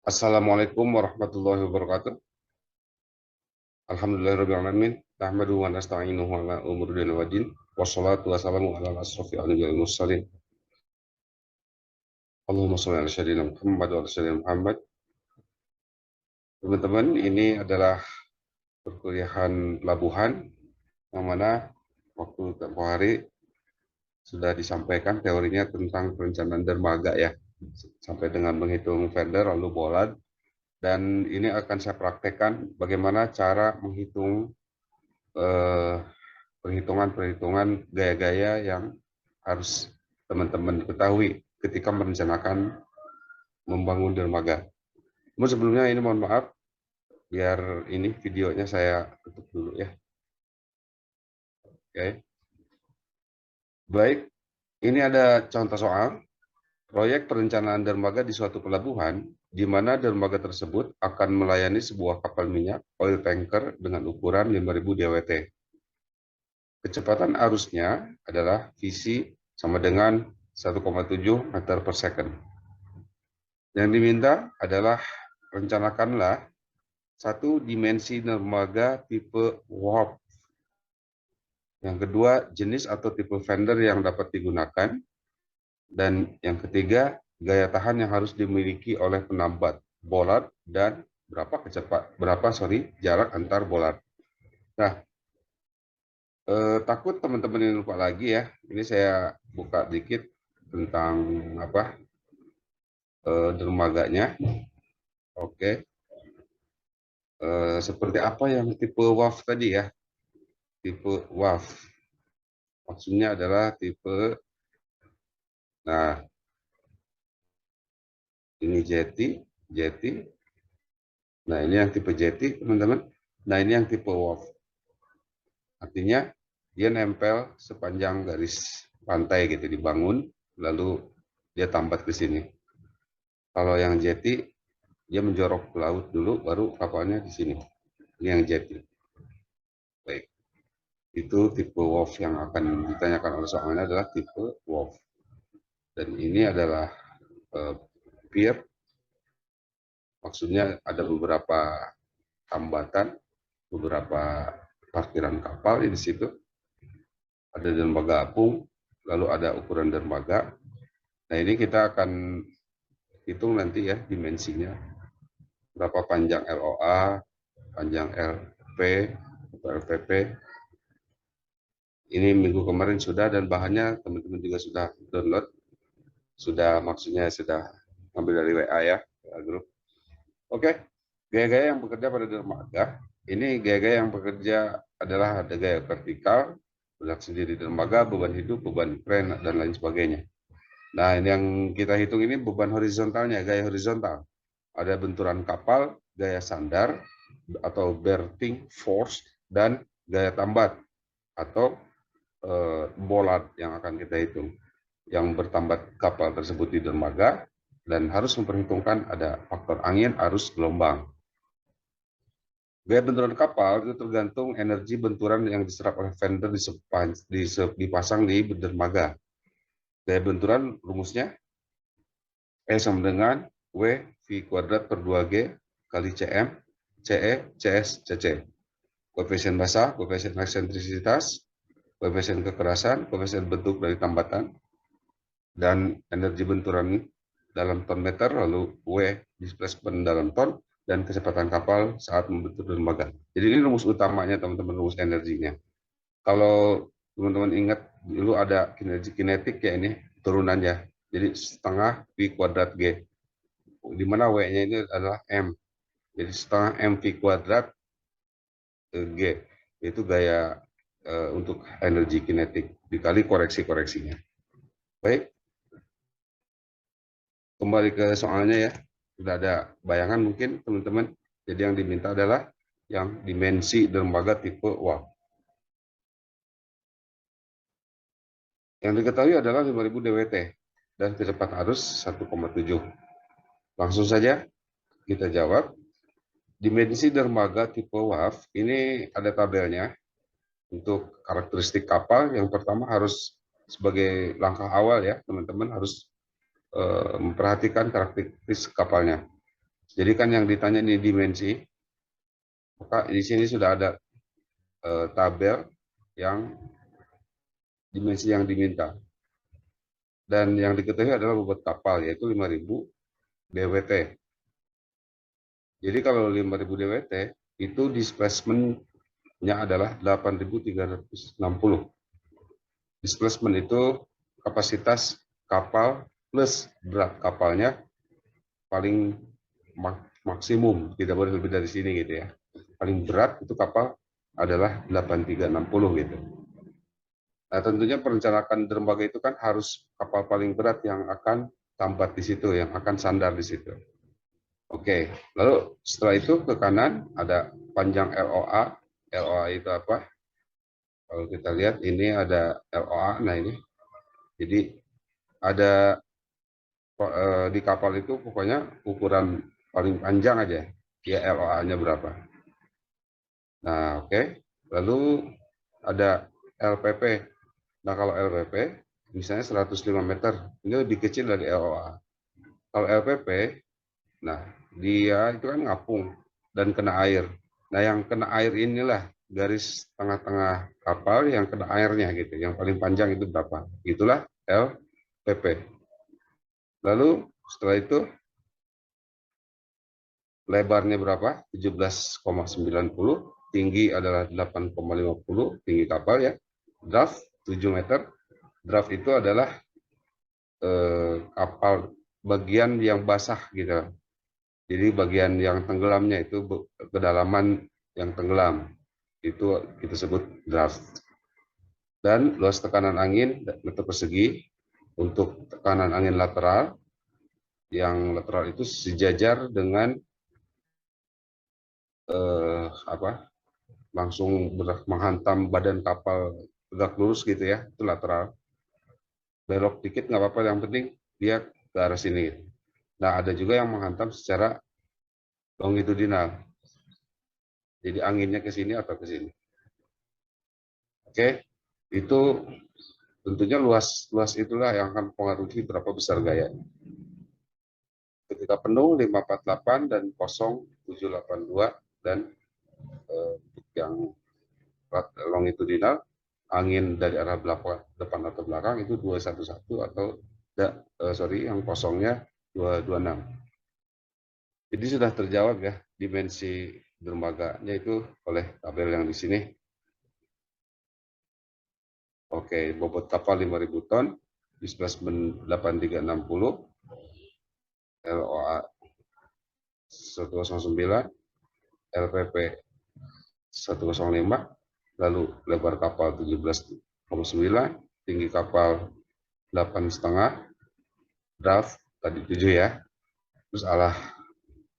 Assalamualaikum warahmatullahi wabarakatuh. Alhamdulillahirrahmanirrahim. Nahmaduhu wa nasta'inuhu ala umuri dunya wa din. Wassalatu wassalamu ala asrofil anbiya'i wal mursalin. Allahumma shalli ala sayyidina Muhammad wa ala sayyidina Muhammad. Teman-teman, ini adalah perkuliahan pelabuhan yang mana waktu tempoh hari sudah disampaikan teorinya tentang perencanaan dermaga ya. Sampai dengan menghitung fender lalu bolat, dan ini akan saya praktekkan bagaimana cara menghitung perhitungan-perhitungan gaya-gaya yang harus teman-teman ketahui ketika merencanakan membangun dermaga. Namun sebelumnya ini mohon maaf, biar ini videonya saya tutup dulu ya. Oke. Baik, ini ada contoh soal. Proyek perencanaan dermaga di suatu pelabuhan, di mana dermaga tersebut akan melayani sebuah kapal minyak oil tanker dengan ukuran 5.000 DWT. Kecepatan arusnya adalah Vc sama dengan 1,7 meter per second. Yang diminta adalah rencanakanlah satu dimensi dermaga tipe warp. Yang kedua, jenis atau tipe fender yang dapat digunakan. Dan yang ketiga, gaya tahan yang harus dimiliki oleh penambat bolat dan berapa jarak antar bolat. Nah, takut teman-teman ini lupa lagi ya. Ini saya buka dikit tentang dermaganya. Oke. Seperti apa yang tipe WAF tadi ya? Tipe WAF. Maksudnya adalah tipe, nah ini jetty. Nah ini yang tipe jetty teman-teman. Nah ini yang tipe WAF. Artinya dia nempel sepanjang garis pantai gitu, dibangun, lalu dia tambat ke sini. Kalau yang jetty, dia menjorok ke laut dulu, baru kapalnya di sini. Ini yang jetty. Baik. Itu tipe WAF yang akan ditanyakan oleh soalnya adalah tipe WAF. Dan ini adalah pier. Maksudnya ada beberapa hambatan, beberapa parkiran kapal di situ. Ada dermaga apung, lalu ada ukuran dermaga. Nah ini kita akan hitung nanti ya dimensinya. Berapa panjang LOA, panjang LP, atau LPP. Ini minggu kemarin sudah, dan bahannya teman-teman juga sudah download. Maksudnya sudah ambil dari WA ya, grup. Oke, gaya-gaya yang bekerja pada dermaga. Ini gaya-gaya yang bekerja adalah ada gaya vertikal, bergerak sendiri dermaga, beban hidup, beban kren, dan lain sebagainya. Nah, ini yang kita hitung ini beban horizontalnya, gaya horizontal. Ada benturan kapal, gaya sandar, atau berthing force, dan gaya tambat, atau bolat yang akan kita hitung. Yang bertambat kapal tersebut di dermaga, dan harus memperhitungkan ada faktor angin, arus, gelombang. Gaya benturan kapal itu tergantung energi benturan yang diserap oleh fender dipasang di dermaga. Gaya benturan rumusnya E sama dengan W V kuadrat per 2G kali CM, CE, CS, CC. Koefisien basah, koefisien eksentrisitas, koefisien kekerasan, koefisien bentuk dari tambatan, dan energi benturan dalam ton meter, lalu W displacement dalam ton, dan kecepatan kapal saat membentur dermaga. Jadi ini rumus utamanya teman-teman, rumus energinya. Kalau teman-teman ingat dulu ada energi kinetik ya, ini turunannya. Jadi setengah V kuadrat G. Di mana W-nya ini adalah M. Jadi setengah M V kuadrat G. Itu gaya untuk energi kinetik dikali koreksi-koreksinya. Baik. Kembali ke soalnya ya. Sudah ada bayangan mungkin teman-teman. Jadi yang diminta adalah yang dimensi dermaga tipe WAF. Yang diketahui adalah 5.000 DWT dan kecepatan arus 1,7. Langsung saja kita jawab. Dimensi dermaga tipe WAF ini ada tabelnya. Untuk karakteristik kapal, yang pertama harus sebagai langkah awal ya, teman-teman harus memperhatikan karakteristik kapalnya. Jadi kan yang ditanya ini dimensi, maka di sini sudah ada tabel yang dimensi yang diminta. Dan yang diketahui adalah bobot kapal, yaitu 5.000 DWT. Jadi kalau 5.000 DWT, itu displacement-nya adalah 8.360. Displacement itu kapasitas kapal plus berat kapalnya paling maksimum, tidak boleh lebih dari sini gitu ya. Paling berat itu kapal adalah 8.360 gitu. Nah, tentunya perencanaan dermaga itu kan harus kapal paling berat yang akan tambat di situ, yang akan sandar di situ. Oke, lalu setelah itu ke kanan ada panjang LOA. LOA itu apa? Kalau kita lihat ini ada LOA, nah ini. Jadi ada di kapal itu pokoknya ukuran paling panjang aja, ya LOA-nya berapa. Nah, oke. Lalu ada LPP. Nah, kalau LPP misalnya 105 meter, ini lebih kecil dari LOA. Kalau LPP, nah dia itu kan ngapung dan kena air. Nah, yang kena air inilah garis tengah-tengah kapal yang kena airnya gitu. Yang paling panjang itu berapa? Itulah LPP. Lalu setelah itu lebarnya berapa? 17,90, tinggi adalah 8,50, tinggi kapal ya. Draft 7 meter. Draft itu adalah kapal bagian yang basah gitu. Jadi bagian yang tenggelamnya itu kedalaman yang tenggelam. Itu kita sebut draft. Dan luas tekanan angin meter persegi untuk tekanan angin lateral. Yang lateral itu sejajar dengan langsung menghantam badan kapal tegak lurus gitu ya, itu lateral. Belok dikit nggak apa-apa, yang penting dia ke arah sini. Nah, ada juga yang menghantam secara longitudinal. Jadi anginnya ke sini atau ke sini. Oke, itu tentunya luas itulah yang akan mempengaruhi berapa besar gayanya. Ketika penuh 548 dan kosong 782 dan yang longitudinal, angin dari arah depan atau belakang itu 211 atau yang kosongnya 226. Jadi sudah terjawab ya dimensi dermaganya itu oleh tabel yang di sini. Oke, bobot kapal 5.000 ton, displacement 8.360, LOA 109, LPP 105, lalu lebar kapal 17,9, tinggi kapal 8,5, draft tadi 7 ya, terus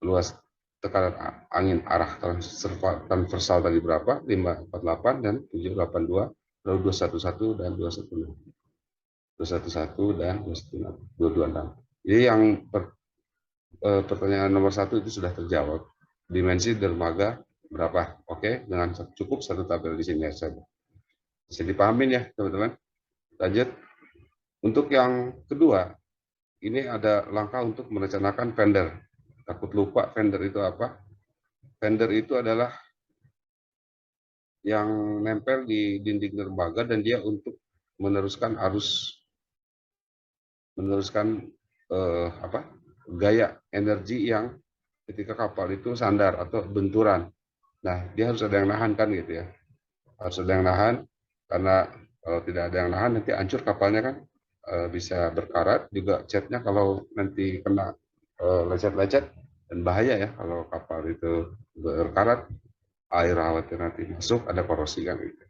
luas tekanan angin arah transversal tadi berapa? 548 dan 782, lalu 211 dan 216. 211 dan 226. Jadi yang pertanyaan nomor 1 itu sudah terjawab. Dimensi dermaga berapa? Oke, dengan cukup satu tabel di sini saja. Bisa dipahamin ya, teman-teman. Lanjut. Untuk yang kedua, ini ada langkah untuk merencanakan fender. Takut lupa fender itu apa? Fender itu adalah yang nempel di dinding dermaga dan dia untuk meneruskan gaya energi yang ketika kapal itu sandar atau benturan. Nah, dia harus ada yang nahan kan gitu ya. Harus ada yang nahan, karena kalau tidak ada yang nahan nanti hancur kapalnya kan, bisa berkarat. Juga catnya kalau nanti kena lecet-lecet dan bahaya ya kalau kapal itu berkarat, air khawatir nanti masuk, ada korosi kan gitu.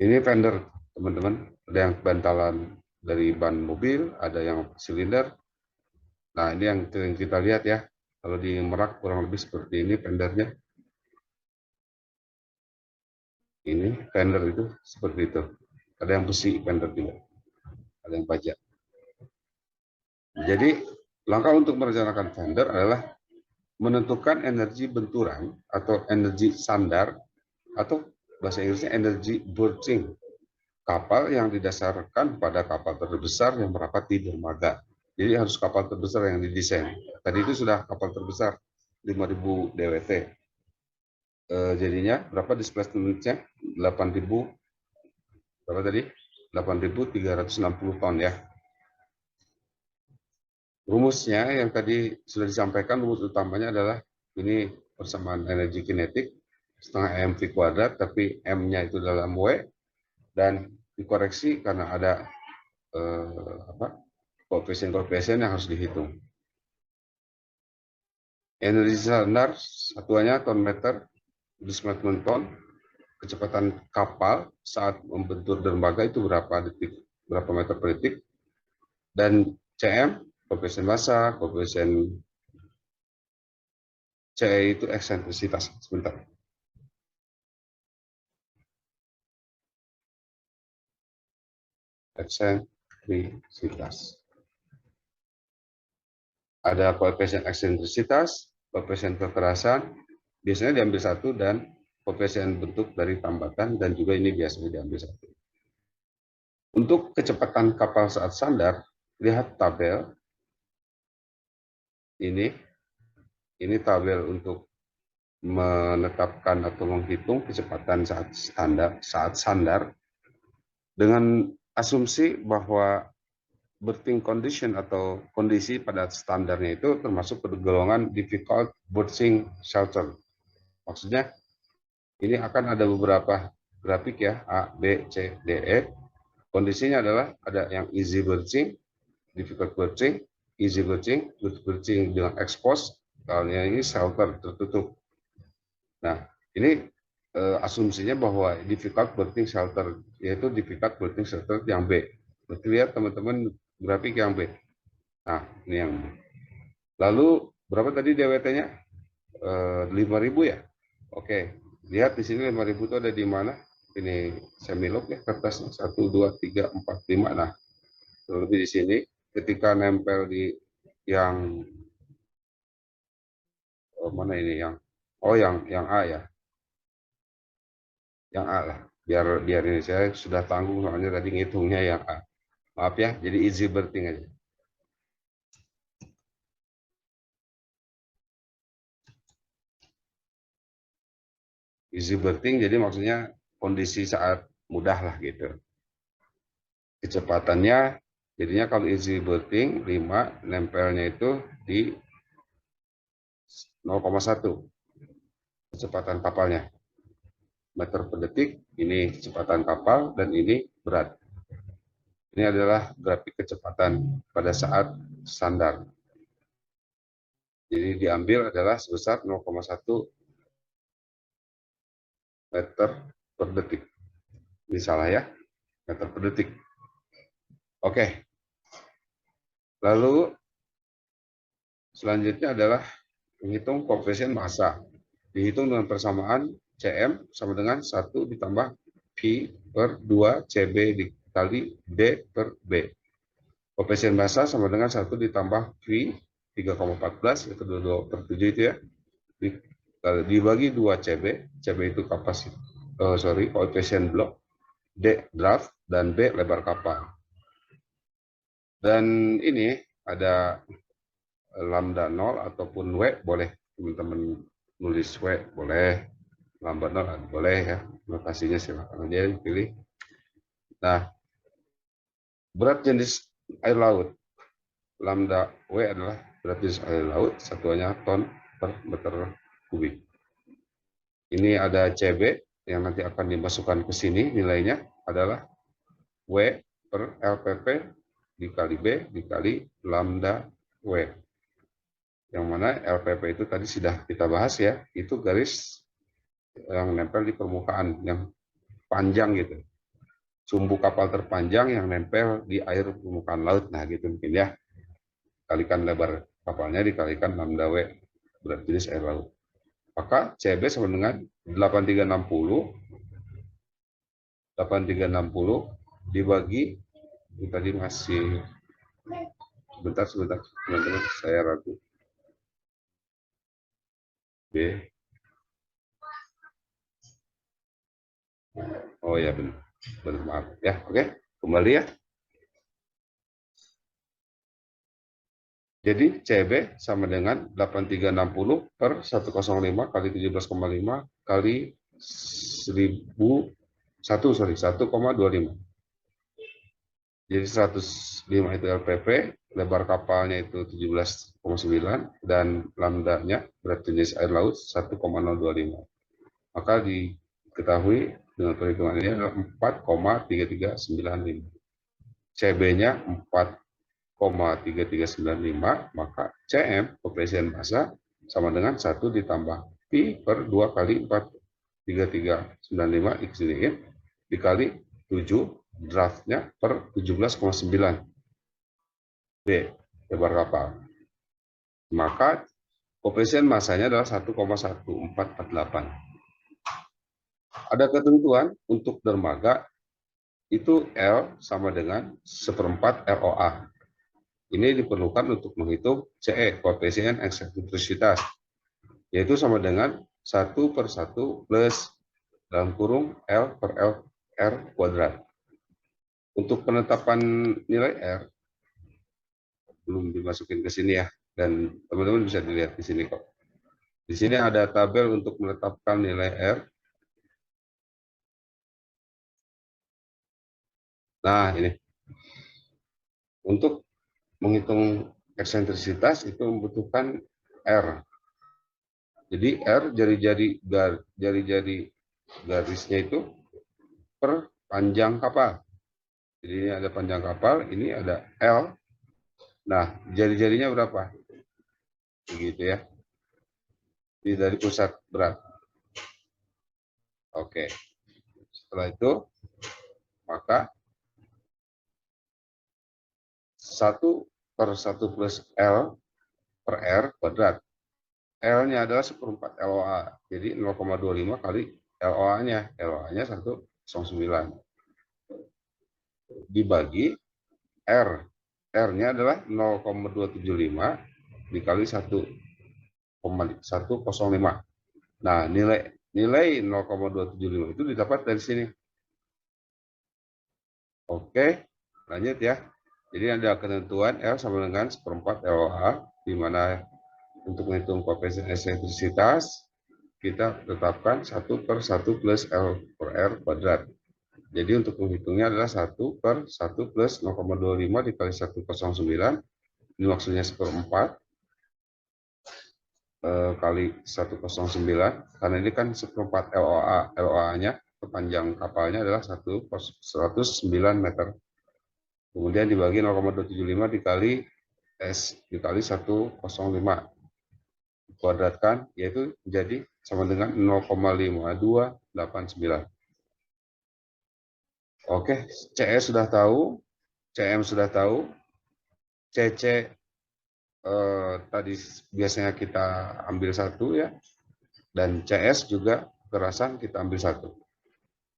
Ini fender teman-teman, ada yang bantalan dari ban mobil, ada yang silinder. Nah, ini yang kita lihat ya. Kalau di Merak kurang lebih seperti ini fendernya. Ini fender itu seperti itu. Ada yang besi fender juga. Ada yang baja. Jadi, langkah untuk merencanakan fender adalah menentukan energi benturan atau energi sandar atau bahasa Inggrisnya energi berthing kapal yang didasarkan pada kapal terbesar yang merapat di dermaga. Jadi harus kapal terbesar yang didesain. Tadi itu sudah kapal terbesar 5.000 DWT. Jadinya berapa displacementnya? 8.000 berapa tadi? 8.360 ton ya. Rumusnya yang tadi sudah disampaikan, rumus utamanya adalah ini persamaan energi kinetik setengah mv kuadrat, tapi m-nya itu dalam w, dan dikoreksi karena ada koefisien-koefisien yang harus dihitung. Energi standar satuannya ton meter, displacement ton, kecepatan kapal saat membentur dermaga itu berapa detik, berapa meter per detik, dan cm, koefisien massa, koefisien C itu eksentrisitas. Sebentar. Eksentrisitas. Ada koefisien eksentrisitas, koefisien kekerasan, biasanya diambil satu, dan koefisien bentuk dari tambatan, dan juga ini biasanya diambil satu. Untuk kecepatan kapal saat sandar, lihat tabel ini. Ini tabel untuk menetapkan atau menghitung kecepatan saat sandar dengan asumsi bahwa berthing condition atau kondisi pada standarnya itu termasuk golongan difficult berthing shelter. Maksudnya ini akan ada beberapa grafik ya, A, B, C, D, E. Kondisinya adalah ada yang easy berthing, difficult berthing, easy berthing, good berthing dengan expose, soalnya ini shelter tertutup. Nah, ini asumsinya bahwa difficult berthing shelter, yaitu difficult berthing shelter yang B. Berarti lihat teman-teman grafik yang B. Nah, ini yang B. Lalu berapa tadi DWT-nya? 5.000 ya? Oke, lihat di sini 5.000 itu ada di mana? Ini semilop ya kertasnya, 1, 2, 3, 4, 5. Nah, lebih di sini ketika nempel di yang mana ini yang yang A ya, yang A lah, biar ini saya sudah tanggung soalnya tadi ngitungnya yang A, maaf ya, jadi easy berthing aja. Easy berthing jadi maksudnya kondisi saat mudah lah gitu. Kecepatannya jadinya kalau easy berthing 5, nempelnya itu di 0,1 kecepatan kapalnya, meter per detik. Ini kecepatan kapal dan ini berat. Ini adalah grafik kecepatan pada saat standar. Jadi diambil adalah sebesar 0,1 meter per detik. Ini salah ya, meter per detik. Oke. Lalu selanjutnya adalah menghitung koefisien massa. Dihitung dengan persamaan Cm sama dengan 1 ditambah P per 2 Cb dikali D per B. Koefisien massa sama dengan 1 ditambah V 3,14, itu 22 per 7 itu ya. Dibagi 2 Cb, Cb itu kapasitas, koefisien blok, D draft, dan B lebar kapal. Dan ini ada lambda 0 ataupun W, boleh teman-teman nulis W, boleh lambda 0 boleh ya, notasinya silakan aja dipilih. Nah, berat jenis air laut, lambda W adalah berat jenis air laut, satuannya ton per meter kubik. Ini ada Cb yang nanti akan dimasukkan ke sini, nilainya adalah W per LPP dikali B dikali lambda W. Yang mana LPP itu tadi sudah kita bahas ya, itu garis yang nempel di permukaan, yang panjang gitu. Sumbu kapal terpanjang yang nempel di air permukaan laut. Nah gitu mungkin ya. Kalikan lebar kapalnya dikalikan lambda W, berat jenis air laut. Maka CB sama dengan 8360 dibagi, ini tadi masih sebentar teman-teman, saya ragu. B. Oh ya benar maaf ya. Oke, kembali ya. Jadi CB sama dengan 8360 per 105 kali 17,5 kali 1,25. Jadi 105 itu LPP, lebar kapalnya itu 17,9 dan lambdanya berat jenis air laut 1,025. Maka diketahui dengan perhitungan ini adalah 4,3395. CB-nya 4,3395, maka CM koefisien massa sama dengan 1 ditambah Pi per 2 kali 4,3395 X ini dikali 7 draftnya per 17,9 B lebar kapal. Maka koefisien massanya adalah 1,1448. Ada ketentuan untuk dermaga itu L sama dengan 1/4 ROA. Ini diperlukan untuk menghitung CE, koefisien eksentrisitas, yaitu sama dengan 1/1 plus dalam kurung L per L R kuadrat. Untuk penetapan nilai R, belum dimasukin ke sini ya, dan teman-teman bisa dilihat di sini kok. Di sini ada tabel untuk menetapkan nilai R. Nah, ini. Untuk menghitung eksentrisitas itu membutuhkan R. Jadi R jari-jari garisnya itu per panjang kapal. Jadi ini ada panjang kapal, ini ada L. Nah, jari-jarinya berapa? Begitu ya. Ini dari pusat berat. Oke. Setelah itu, maka 1/1 plus L per R kuadrat. L-nya adalah 1/4 LOA. Jadi 0,25 kali LOA-nya. LOA-nya 109. Dibagi R. R-nya adalah 0,275 dikali 1,105. Nah, nilai 0,275 itu didapat dari sini. Oke, lanjut ya. Jadi ada ketentuan L sama dengan 1/4 LOA, di mana untuk menghitung koefisien eksentrisitas, kita tetapkan 1/1 plus L per R kuadrat. Jadi untuk menghitungnya adalah 1/1 plus 0,25 dikali 109. Ini maksudnya 1/4 kali 109. Karena ini kan 1/4 LOA. LOA-nya, kepanjang kapalnya adalah 109 meter. Kemudian dibagi 0,275 dikali S dikali 105. Kuadratkan, yaitu menjadi sama dengan 0,5289. Oke, CS sudah tahu, CM sudah tahu, CC tadi biasanya kita ambil 1 ya, dan CS juga kekerasan kita ambil 1.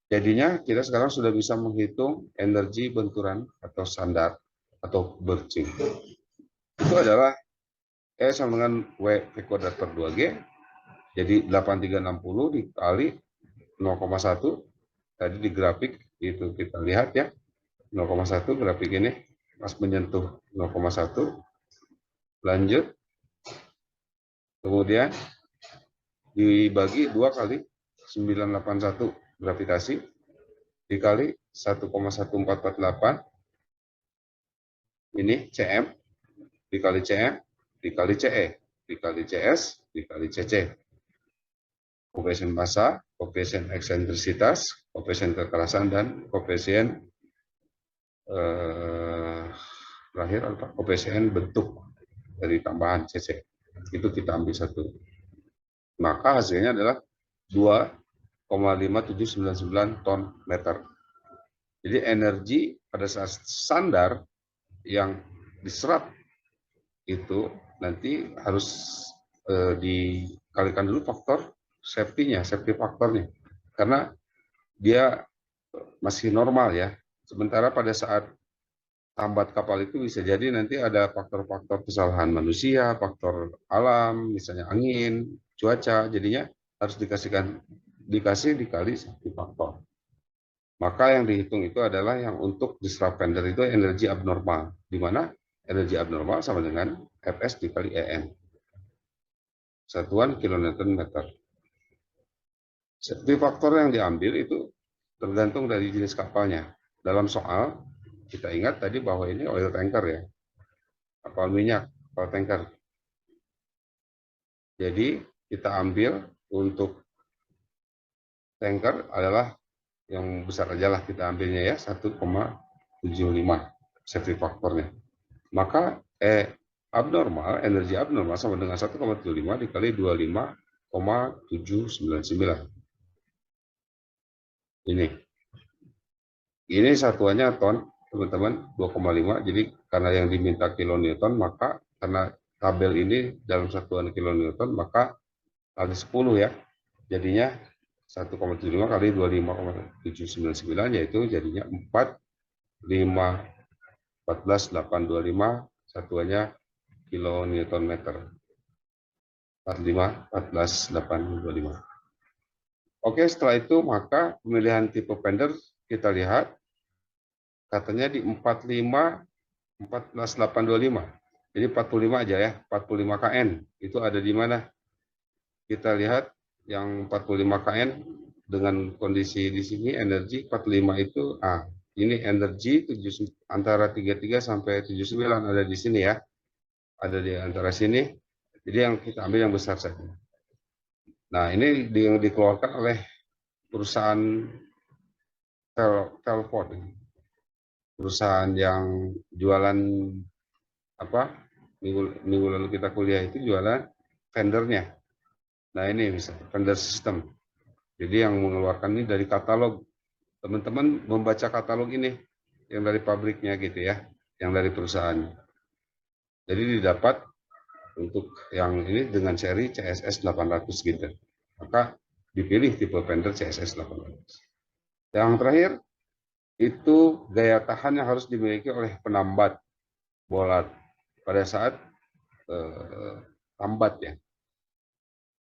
Jadinya kita sekarang sudah bisa menghitung energi benturan atau sandar atau bercing. Itu adalah E sama dengan W kuadrat per 2G, jadi 8360 dikali 0,1. Tadi di grafik itu kita lihat ya, 0,1 grafik ini pas menyentuh 0,1. Lanjut, kemudian dibagi 2 kali 981 gravitasi dikali 1,1448. Ini CM dikali CM dikali CE dikali CS dikali CC. Koefisien massa, koefisien eksentrisitas, koefisien kekerasan, dan koefisien terakhir apa? Koefisien bentuk dari tambahan CC. Itu kita ambil 1. Maka hasilnya adalah 2,5799 ton meter. Jadi energi pada saat sandar yang diserap itu nanti harus dikalikan dulu faktor safety-nya, safety faktornya. Karena dia masih normal ya. Sementara pada saat tambat kapal itu bisa jadi nanti ada faktor-faktor kesalahan manusia, faktor alam, misalnya angin, cuaca, jadinya harus dikali satu faktor. Maka yang dihitung itu adalah yang untuk diserap vendor itu energi abnormal, di mana energi abnormal sama dengan Fs dikali En. Satuan kilonewton meter. Safety faktor yang diambil itu tergantung dari jenis kapalnya. Dalam soal, kita ingat tadi bahwa ini oil tanker ya. Kapal minyak, kapal tanker. Jadi kita ambil untuk tanker adalah yang besar aja lah kita ambilnya ya, 1,75 safety faktornya. Maka abnormal, energi abnormal sama dengan 1,75 dikali 25,799. Ini satuannya ton, teman-teman, 2,5. Jadi karena yang diminta kilonewton, maka karena tabel ini dalam satuan kilonewton, maka kali 10 ya. Jadinya 1,75 kali 25,799 yaitu jadinya 14,825, satuannya kilonewton meter. 14,825. Oke, setelah itu maka pemilihan tipe fender kita lihat katanya di 14,825. Jadi 45 aja ya, 45 kN. Itu ada di mana? Kita lihat yang 45 kN dengan kondisi di sini energi 45 itu ini energi antara 33 sampai 79 ada di sini ya. Ada di antara sini. Jadi yang kita ambil yang besar saja. Nah, ini yang dikeluarkan oleh perusahaan Telford. Perusahaan yang jualan apa? Minggu lalu kita kuliah itu jualan vendornya. Nah, ini bisa vendor system. Jadi yang mengeluarkan ini dari katalog. Teman-teman membaca katalog ini yang dari pabriknya gitu ya, yang dari perusahaan. Jadi didapat untuk yang ini dengan seri CSS 800 gitu. Maka dipilih tipe fender CSS 800. Yang terakhir itu gaya tahan yang harus dimiliki oleh penambat bolat pada saat tambat ya.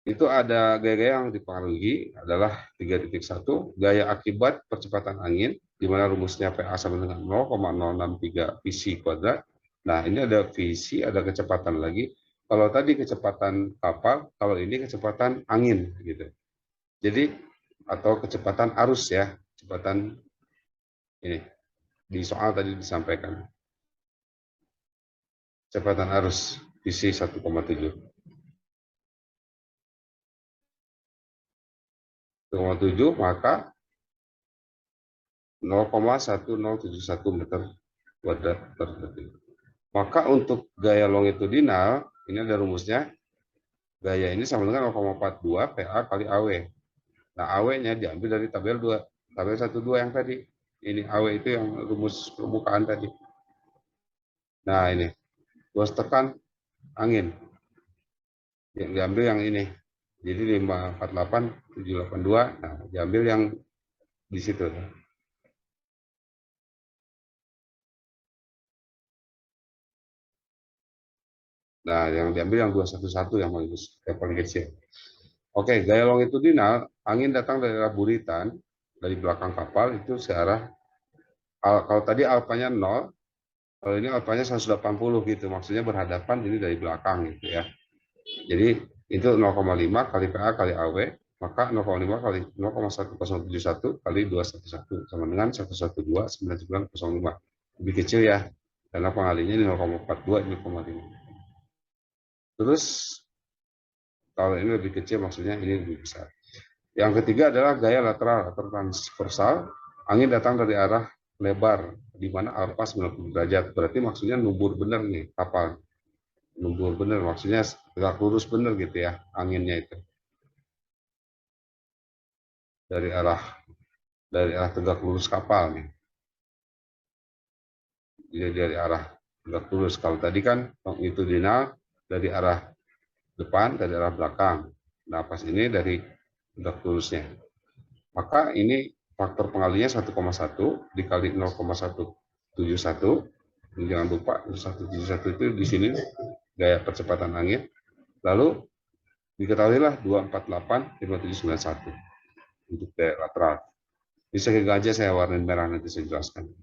Itu ada gaya-gaya yang dipengaruhi adalah 3.1 gaya akibat percepatan angin di mana rumusnya PA sama dengan 0,063 Vc kuadrat. Nah, ini ada Vc, ada kecepatan lagi. Kalau tadi kecepatan kapal, kalau ini kecepatan angin gitu. Jadi atau kecepatan arus ya, kecepatan ini di soal tadi disampaikan. Kecepatan arus Vc 1,7. 1,7 maka 0,1071 meter kuadrat per detik. Maka untuk gaya longitudinal, ini ada rumusnya, gaya ini sama dengan 0,42 PA kali AW. Nah, AW-nya diambil dari tabel 2, tabel 12 yang tadi. Ini AW itu yang rumus permukaan tadi. Nah, ini, luas tekan angin. Yang diambil yang ini. Jadi 548, 782, nah, diambil yang di situ. Nah, yang diambil yang 211 yang paling kecil. Oke, gaya longitudinal, angin datang dari arah buritan, dari belakang kapal itu searah, kalau tadi alfanya 0, kalau ini alfanya 180 gitu, maksudnya berhadapan ini dari belakang gitu ya. Jadi itu 0,5 kali PA kali AW, maka 0,5 kali 0,1071 kali 211 sama dengan 112,9905. Lebih kecil ya, karena pengalinya 0,42, ini 0,5. Terus kalau ini lebih kecil maksudnya ini lebih besar. Yang ketiga adalah gaya lateral atau transversal. Angin datang dari arah lebar di mana alfa 90 derajat. Berarti maksudnya numbur benar nih kapal. Numbur benar maksudnya tegak lurus benar gitu ya anginnya itu. Dari arah tegak lurus kapal nih. Jadi dari arah tegak lurus. Kalau tadi kan longitudinal dari arah depan, dari arah belakang. Nah, pas ini dari tegak lurusnya. Maka ini faktor pengalinya 1,1 dikali 0,171. Jangan lupa 171 itu di sini gaya percepatan angin. Lalu diketahuilah 248,5791 untuk gaya lateral. Bisa aja saya warnain merah nanti saya jelaskan.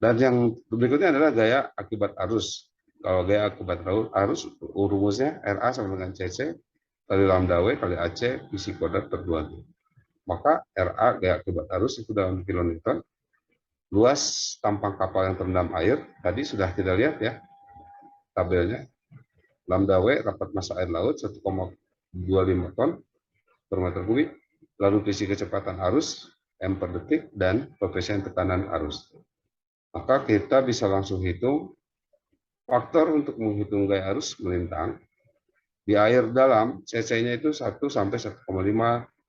Dan yang berikutnya adalah gaya akibat arus. Kalau gaya akibat arus rumusnya RA sama dengan CC kali lambda W kali AC isi kuadrat per 2G. Maka RA gaya akibat arus itu dalam kilonewton. Luas tampang kapal yang terendam air tadi sudah kita lihat ya tabelnya. Lambda W rapat massa air laut 1,25 ton per meter kubik. Lalu visi kecepatan arus M per detik dan koefisien tekanan arus. Maka kita bisa langsung hitung faktor untuk menghitung gaya arus melintang. Di air dalam, cc-nya itu 1 sampai 1,5,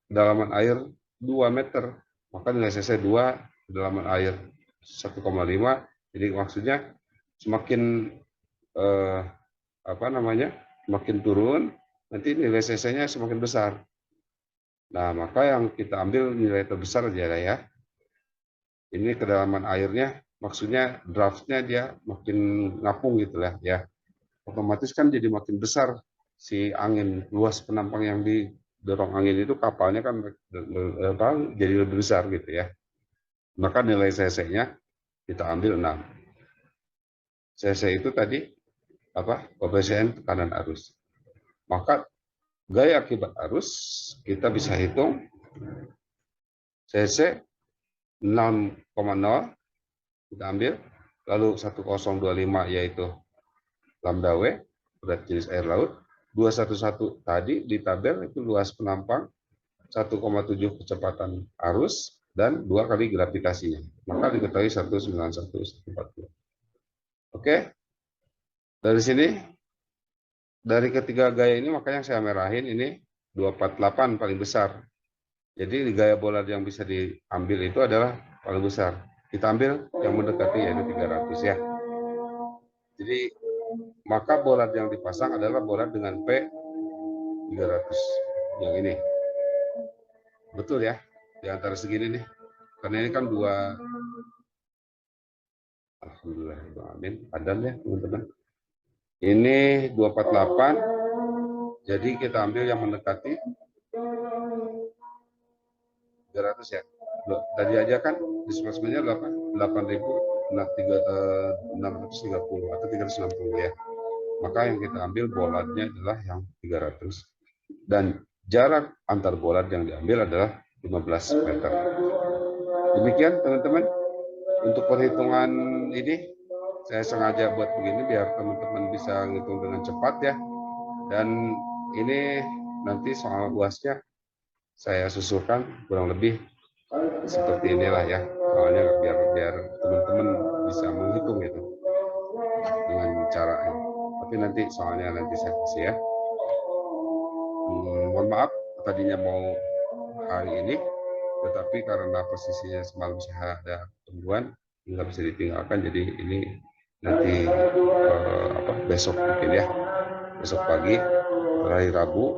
kedalaman air 2 meter. Maka nilai cc 2, kedalaman air 1,5. Jadi maksudnya semakin semakin turun, nanti nilai cc-nya semakin besar. Nah, maka yang kita ambil nilai terbesar aja ya. Ini kedalaman airnya, maksudnya draftnya dia makin ngapung gitu lah ya. Otomatis kan jadi makin besar si angin, luas penampang yang didorong angin itu kapalnya kan jadi lebih besar gitu ya. Maka nilai cc-nya kita ambil 6. Cc itu tadi koefisien tekanan arus. Maka gaya akibat arus kita bisa hitung cc 0,0 kita ambil, lalu 1025 yaitu lambda W berat jenis air laut, 211 tadi di tabel itu luas penampang, 1,7 kecepatan arus dan 2 kali gravitasinya. Maka diketahui 191,40. Oke. Dari sini dari ketiga gaya ini makanya saya merahin ini 248 paling besar. Jadi gaya bolat yang bisa diambil itu adalah paling besar. Kita ambil yang mendekati yaitu 300 ya. Jadi maka bolat yang dipasang adalah bolat dengan P 300 yang ini. Betul ya, di antara segini nih. Karena ini kan dua. Alhamdulillah, amin. Padan ya teman-teman. Ini 248. Jadi kita ambil yang mendekati 300 ya. Tadi aja kan displacement-nya 8.630 atau 360 ya. Maka yang kita ambil bolatnya adalah yang 300. Dan jarak antar bolat yang diambil adalah 15 meter. Demikian teman-teman. Untuk perhitungan ini saya sengaja buat begini biar teman-teman bisa ngitung dengan cepat ya. Dan ini nanti soal UASnya saya susulkan kurang lebih seperti inilah ya. Soalnya biar teman-teman bisa menghitung itu dengan cara ini. Tapi nanti soalnya nanti saya kasih ya. Mohon maaf tadinya mau hari ini, tetapi karena posisinya semalam saya ada tungguan nggak bisa ditinggalkan, jadi ini nanti besok mungkin ya, besok pagi hari Rabu,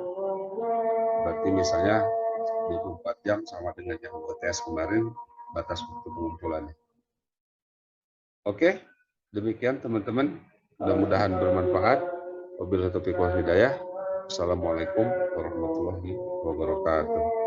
berarti misalnya 24 jam sama dengan yang UTS kemarin batas waktu pengumpulannya. Oke, demikian teman-teman, mudah-mudahan bermanfaat. Wabillahi taufiq wal hidayah. Assalamualaikum warahmatullahi wabarakatuh.